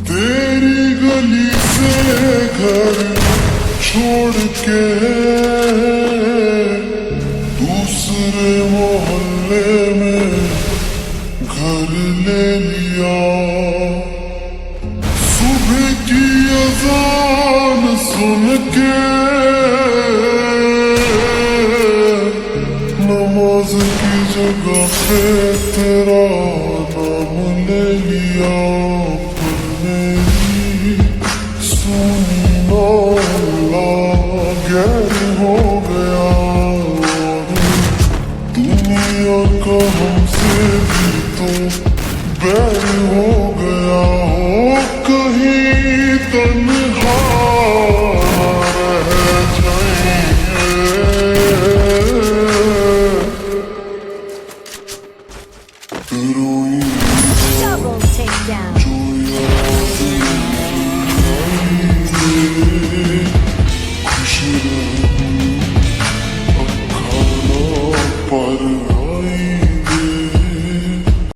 तेरी गली से घर छोड़ के दूसरे मोहल्ले में घर ले लिया। सुबह की अजान सुन के नमाज की जगह पे तेरा नाम ले लिया। पर मेरी सुनी मौला गैर हो गया। दुनिया का हमसे भी तो बैर हो गया। हो कहीं तन्हा रह जाएंगे। Double takedown. खुश रहूं अब खाना पर